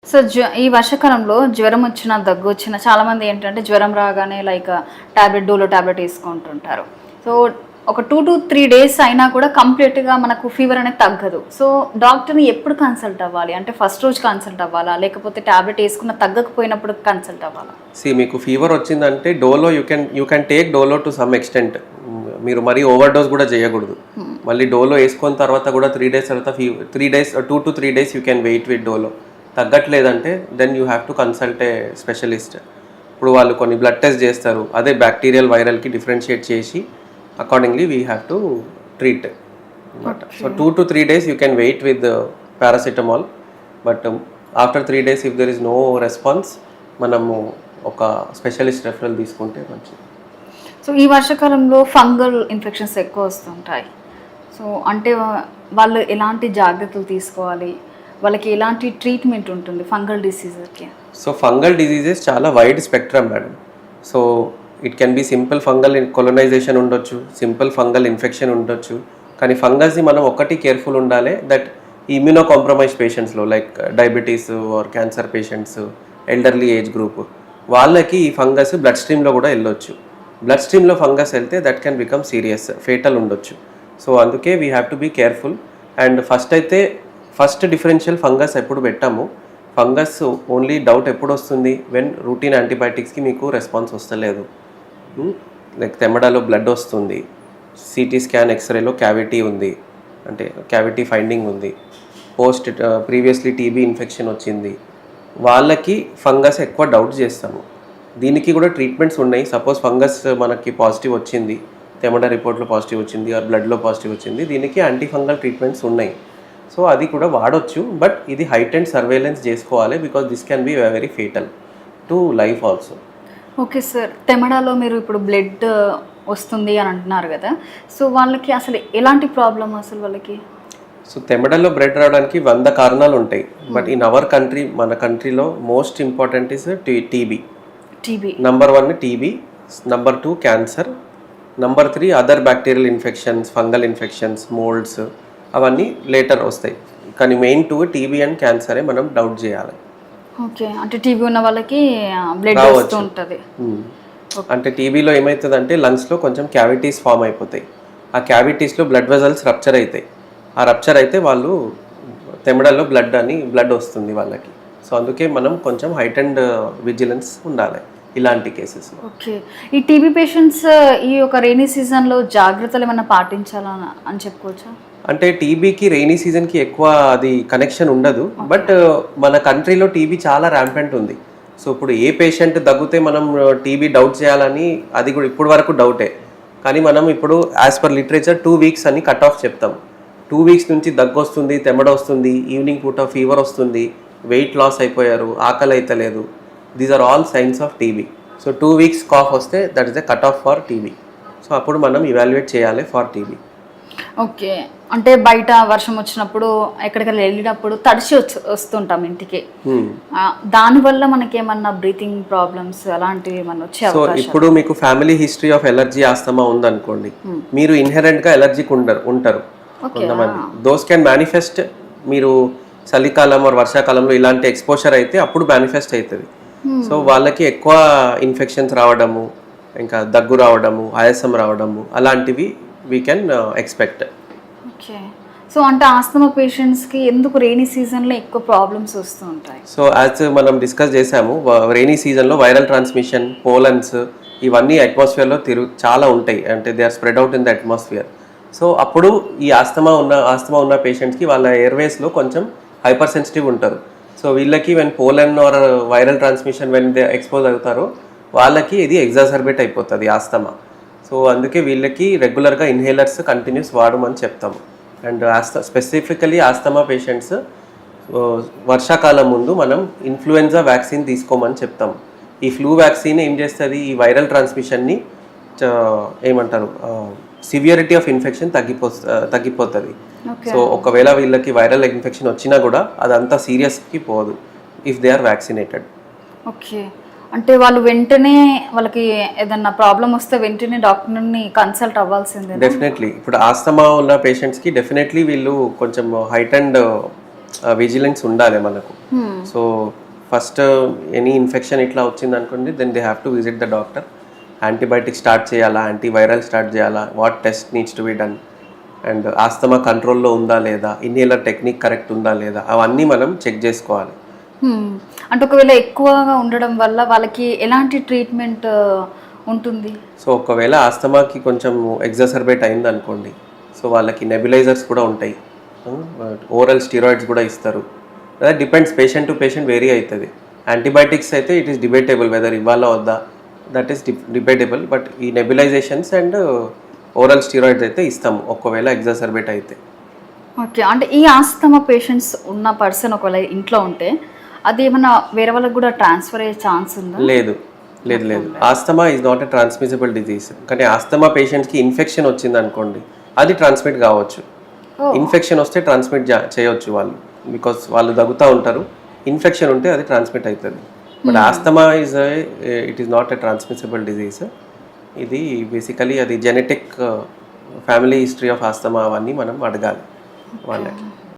So ఈ వర్షాకాలంలో జ్వరం వచ్చినా, దగ్గు వచ్చినా చాలామంది ఏంటంటే జ్వరం రాగానే లైక్ డోలో టాబ్లెట్ వేసుకుంటుంటారు. సో ఒక 2 to 3 డేస్ అయినా కూడా కంప్లీట్‌గా మనకు ఫీవర్ అనేది తగ్గదు. సో డాక్టర్‌ని ఎప్పుడు కన్సల్ట్ అవ్వాలి? అంటే ఫస్ట్ రోజు కన్సల్ట్ అవ్వాలా? లేకపోతే టాబ్లెట్ వేసుకున్న తగ్గకపోయినప్పుడు కన్సల్ట్ అవ్వాలా? మీకు ఫీవర్ వచ్చిందంటే Dolo you can take Dolo to some extent. మీరు మరీ ఓవర్ డోస్ కూడా చేయకూడదు. మళ్ళీ డోలో వేసుకున్న తర్వాత కూడా 3 డేస్ తర్వాత 3 days 2 to 3 days you can wait with Dolo. తగ్గట్లేదంటే then you have to consult a specialist. ఇప్పుడు వాళ్ళు కొన్ని బ్లడ్ టెస్ట్ చేస్తారు, అదే బ్యాక్టీరియల్ వైరల్కి డిఫరెన్షియేట్ చేసి accordingly we have to treat అనమాట. So 2 to 3 days you can wait with paracetamol, but after 3 days if there is no response మనము ఒక స్పెషలిస్ట్ రెఫరల్ తీసుకుంటే మంచిది. సో ఈ వర్షాకాలంలో ఫంగల్ ఇన్ఫెక్షన్స్ ఎక్కువ వస్తుంటాయి. సో అంటే వాళ్ళు ఎలాంటి జాగ్రత్తలు తీసుకోవాలి? వాళ్ళకి ఎలాంటి ట్రీట్మెంట్ ఉంటుంది ఫంగల్ డిసీజెస్కి? సో ఫంగల్ డిజీజెస్ చాలా wide spectrum madam. So it can be simple fungal colonization ఉండొచ్చు, సింపుల్ ఫంగల్ ఇన్ఫెక్షన్ ఉండొచ్చు. కానీ ఫంగస్ని మనం ఒకటి కేర్ఫుల్ ఉండాలి, దట్ ఇమ్యూనో కాంప్రమైజ్ పేషెంట్స్లో like diabetes or cancer patients, elderly age group వాళ్ళకి ఈ ఫంగస్ బ్లడ్ స్ట్రీమ్లో కూడా వెళ్ళొచ్చు. బ్లడ్ స్ట్రీమ్లో ఫంగస్ వెళ్తే that can become serious, fatal ఉండొచ్చు. సో అందుకే we have to be careful. And first differential fungus ఎప్పుడు పెట్టాము, ఫంగస్ ఓన్లీ డౌట్ ఎప్పుడు వస్తుంది, వెన్ రూటీన్ యాంటీబయాటిక్స్కి మీకు రెస్పాన్స్ వస్తలేదు, లైక్ తెమ్మడాలో బ్లడ్ వస్తుంది, సిటీ స్కాన్ ఎక్స్రేలో క్యావిటీ ఉంది, అంటే క్యావిటీ ఫైండింగ్ ఉంది, ప్రీవియస్లీ టీబీ ఇన్ఫెక్షన్ వచ్చింది, వాళ్ళకి ఫంగస్ ఎక్కువ డౌట్ చేస్తాము. దీనికి కూడా ట్రీట్మెంట్స్ ఉన్నాయి. సపోజ్ ఫంగస్ మనకి పాజిటివ్ వచ్చింది, తెమడ రిపోర్ట్లో పాజిటివ్ వచ్చింది ఆర్ బ్లడ్లో పాజిటివ్ వచ్చింది, దీనికి యాంటీ ఫంగల్ ట్రీట్మెంట్స్ ఉన్నాయి. సో అది కూడా వాడొచ్చు, బట్ ఇది హైట్ అండ్ సర్వేలెన్స్ చేసుకోవాలి, because this can be very fatal to life also. Okay sir, తెమడాలో మీరు ఇప్పుడు బ్లడ్ వస్తుంది అని అంటున్నారు కదా, సో వాళ్ళకి అసలు ఎలాంటి ప్రాబ్లం అసలు వాళ్ళకి? సో తెమడలో బ్లడ్ రావడానికి 100 కారణాలు ఉంటాయి, బట్ ఇన్ అవర్ కంట్రీ, మన కంట్రీలో most important is TB. Number 1 TB, number 2 cancer, number 3 other bacterial infections, fungal infections, moulds, అవన్నీ లేటర్ వస్తాయి. కానీ మెయిన్ 2 టీబీ అండ్ క్యాన్సరే మనం డౌట్ చేయాలి. ఓకే, అంటే టీబీ ఉన్న వాళ్ళకి బ్లడ్ వస్తూ ఉంటుంది. అంటే టీబీలో ఏమవుతుందంటే లంగ్స్లో కొంచెం క్యావిటీస్ ఫామ్ అయిపోతాయి, ఆ క్యావిటీస్లో బ్లడ్ వెజల్స్ రప్చర్ అవుతాయి, ఆ రప్చర్ అయితే వాళ్ళు తెమడల్లో బ్లడ్ వస్తుంది వాళ్ళకి. సో అందుకే మనం కొంచెం హైట్ అండ్ విజిలెన్స్ ఉండాలి ఇలాంటి కేసెస్. ఓకే, ఈ టీబీ పేషెంట్స్ ఈ యొక్క రెయినీ సీజన్లో జాగ్రత్తలు ఏమైనా పాటించాలని అని చెప్పుకోవచ్చా? అంటే టీబీకి రెయినీ సీజన్కి ఎక్కువ అది కనెక్షన్ ఉండదు, బట్ మన కంట్రీలో టీబీ చాలా ర్యాంపెంట్ ఉంది. సో ఇప్పుడు ఏ పేషెంట్ దగ్గితే మనం టీబీ డౌట్ చేయాలని అది కూడా ఇప్పుడు వరకు డౌటే. కానీ మనం ఇప్పుడు యాజ్ పర్ లిటరేచర్ 2 వీక్స్ అని కట్ ఆఫ్ చెప్తాం. 2 వీక్స్ నుంచి దగ్గు వస్తుంది, తెమ్మడ వస్తుంది, ఈవినింగ్ పూట ఫీవర్ వస్తుంది, వెయిట్ లాస్ అయిపోయారు, ఆకలి అయితే లేదు, these are all signs of TB. So 2 weeks cough వస్తే that is the cut off for TB. So అప్పుడు మనం ఇవాల్యుయేట్ చేయాలి ఫర్ టీబీ. ఓకే, అంటే బయట వర్షం వచ్చినప్పుడు ఎక్కడికైనా వెళ్ళినప్పుడు తడిసి వస్తుంటాం ఇంటికి, దానివల్ల మనకేమన్నా బ్రీతింగ్ ప్రాబ్లమ్స్ అలాంటివి ఏమన్నా వచ్చే అవకాశం? సో ఇప్పుడు మీకు family history of allergy, asthma ఉందనుకోండి, మీరు ఇన్హెరెంట్గా ఎలర్జీకి ఉంటారు కొంతమంది, దోస్ కెన్ మేనిఫెస్ట్. మీరు చలికాలం ఆర్ వర్షాకాలంలో ఇలాంటి ఎక్స్పోజర్ అయితే అప్పుడు మేనిఫెస్ట్ అవుతుంది. సో వాళ్ళకి ఎక్కువ ఇన్ఫెక్షన్స్ రావడము, ఇంకా దగ్గు రావడము, ఆయాసం రావడము, అలాంటివి we can expect. Okay, so అంటే ఆస్తమా పేషెంట్స్కి ఎందుకు రెయినీ సీజన్లో ఎక్కువ ప్రాబ్లమ్స్ వస్తూ ఉంటాయి? సో యాజ్ మనం డిస్కస్ చేసాము, రెయినీ సీజన్లో వైరల్ ట్రాన్స్మిషన్, పోలన్స్, ఇవన్నీ అట్మాస్ఫియర్లో చాలా ఉంటాయి, అంటే they are spread out in the atmosphere. So అప్పుడు ఈ ఆస్తమా ఉన్న పేషెంట్స్కి వాళ్ళ ఎయిర్వేస్లో కొంచెం హైపర్ సెన్సిటివ్ ఉంటారు. సో వీళ్ళకి when pollen or viral transmission when they expose అవుతారో వాళ్ళకి ఇది ఎగ్జాసర్బేట్ అయిపోతుంది ఆస్తమా. సో అందుకే వీళ్ళకి రెగ్యులర్గా ఇన్హేలర్స్ కంటిన్యూస్ వాడమని చెప్తాము. అండ్ స్పెసిఫికలీ ఆస్తమా పేషెంట్స్ వర్షాకాలం ముందు మనం ఇన్ఫ్లుయెన్జా వ్యాక్సిన్ తీసుకోమని చెప్తాము. ఈ ఫ్లూ వ్యాక్సిన్ ఏం చేస్తుంది, ఈ వైరల్ ట్రాన్స్మిషన్ని ఏమంటారు సివియరిటీ ఆఫ్ ఇన్ఫెక్షన్ తగ్గిపోతుంది. సో ఒకవేళ వీళ్ళకి వైరల్ ఇన్ఫెక్షన్ వచ్చినా కూడా అదంతా సీరియస్కి పోదు if they are vaccinated. Okay, అంటే వాళ్ళు వెంటనే వాళ్ళకి ఏదన్నా ప్రాబ్లం వస్తే వెంటనే డాక్టర్ని కన్సల్ట్ అవ్వాల్సిందే? డెఫినెట్లీ. ఇప్పుడు ఆస్తమా ఉన్న పేషెంట్స్కి డెఫినెట్లీ వీళ్ళు కొంచెం హైట్ అండ్ విజిలెన్స్ ఉండాలి మనకు. సో ఫస్ట్ ఎనీ ఇన్ఫెక్షన్ ఇట్లా వచ్చింది అనుకోండి, then they have to visit the doctor. Antibiotic start చేయాలా, యాంటీవైరల్ స్టార్ట్ చేయాలా, what test needs to be done, and asthma కంట్రోల్లో ఉందా లేదా, ఇన్హేలర్ టెక్నిక్ కరెక్ట్ ఉందా లేదా, అవన్నీ మనం చెక్ చేసుకోవాలి. అంటే ఒకవేళ ఎక్కువగా ఉండడం వల్ల వాళ్ళకి ఎలాంటి ట్రీట్మెంట్ ఉంటుంది? సో ఒకవేళ ఆస్తమాకి కొంచెం ఎగ్జాసర్బేట్ అయింది అనుకోండి, సో వాళ్ళకి నెబులైజర్స్ కూడా ఉంటాయి, ఓరల్ స్టీరాయిడ్స్ కూడా ఇస్తారు. That depends, patient to patient vary అవుతుంది. యాంటీబయాటిక్స్ అయితే ఇట్ ఈస్ డిబేటబుల్ వెదర్ ఇవ్వాలా వద్దా, దట్ ఈస్ డిబేటబుల్. బట్ ఈ నెబులైజేషన్స్ అండ్ ఓరల్ స్టీరాయిడ్స్ అయితే ఇస్తాము ఒకవేళ ఎగ్జాసర్బేట్ అయితే. ఓకే, అంటే ఈ ఆస్తమా పేషెంట్స్ ఉన్న పర్సన్ ఒకవేళ ఇంట్లో ఉంటే అది ఏమన్నా వేరే వాళ్ళకి కూడా ట్రాన్స్ఫర్ అయ్యే ఛాన్స్ ఉందా? లేదు లేదు లేదు, asthma is not a transmissible disease. కానీ ఆస్తమా పేషెంట్స్కి ఇన్ఫెక్షన్ వచ్చింది అనుకోండి, అది ట్రాన్స్మిట్ కావచ్చు. ఇన్ఫెక్షన్ వస్తే ట్రాన్స్మిట్ చేయొచ్చు వాళ్ళు, బికాస్ వాళ్ళు దగ్గుతూ ఉంటారు. ఇన్ఫెక్షన్ ఉంటే అది ట్రాన్స్మిట్ అవుతుంది. But asthma it is not a transmissible disease. ఇది బేసికలీ అది genetic family history of asthma అవన్నీ మనం అడగాలి వాళ్ళకి.